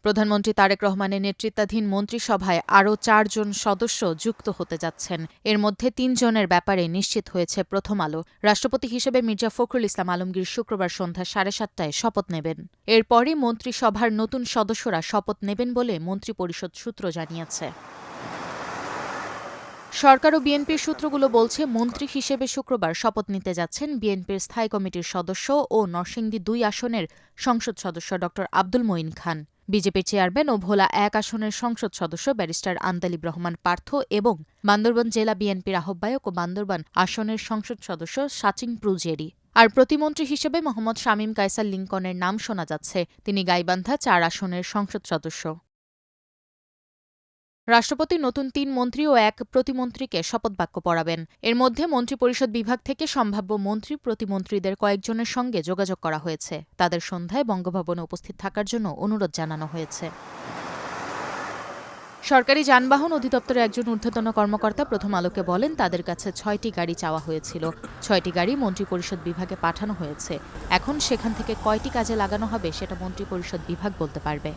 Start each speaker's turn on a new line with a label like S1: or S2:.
S1: প্রধানমন্ত্রী তারেক রহমানের নেতৃত্বাধীন মন্ত্রিসভায় আরও ৪ জন সদস্য যুক্ত হতে যাচ্ছেন। এর মধ্যে ৩ জনের ব্যাপারে নিশ্চিত হয়েছে প্রথম আলো। রাষ্ট্রপতি হিসেবে মির্জা ফখরুল ইসলাম আলমগীর শুক্রবার সন্ধ্যা ৭:৩০টায় শপথ নেবেন। এরপরই মন্ত্রিসভার নতুন সদস্যরা শপথ নেবেন বলে মন্ত্রিপরিষদ সূত্র জানিয়েছে। সরকার ও বিএনপির সূত্রগুলো বলছে, মন্ত্রী হিসেবে শুক্রবার শপথ নিতে যাচ্ছেন বিএনপির স্থায়ী কমিটির সদস্য ও নরসিংদী ২ আসনের সংসদ সদস্য ড আব্দুল মঈন খান, বিজেপির চেয়ারম্যান ও ভোলা ১ আসনের সংসদ সদস্য ব্যারিস্টার আন্দালিব রহমান পার্থ এবং বান্দরবান জেলা বিএনপির আহ্বায়ক ও বান্দরবান আসনের সংসদ সদস্য সাচিং প্রুজেরি। আর প্রতিমন্ত্রী হিসেবে মোহাম্মদ শামীম কায়সার লিংকনের নাম শোনা যাচ্ছে। তিনি গাইবান্ধা ৪ আসনের সংসদ সদস্য। রাষ্ট্রপতি নতুন ৩ মন্ত্রী ও ১ প্রতিমন্ত্রীকে শপথবাক্য পড়াবেন। এর মধ্যে মন্ত্রিপরিষদ বিভাগ থেকে সম্ভাব্য মন্ত্রী প্রতিমন্ত্রীদের কয়েকজনের সঙ্গে যোগাযোগ করা হয়েছে। তাদের সন্ধ্যায় বঙ্গভবনে উপস্থিত থাকার জন্য অনুরোধ জানানো হয়েছে। সরকারি যানবাহন অধিদপ্তরের একজন ঊর্ধ্বতন কর্মকর্তা প্রথম আলোকে বলেন, তাদের কাছে ৬টি গাড়ি চাওয়া হয়েছিল। ৬টি গাড়ি মন্ত্রিপরিষদ বিভাগে পাঠানো হয়েছে। এখন সেখান থেকে কয়টি কাজে লাগানো হবে সেটা মন্ত্রিপরিষদ বিভাগ বলতে পারবে।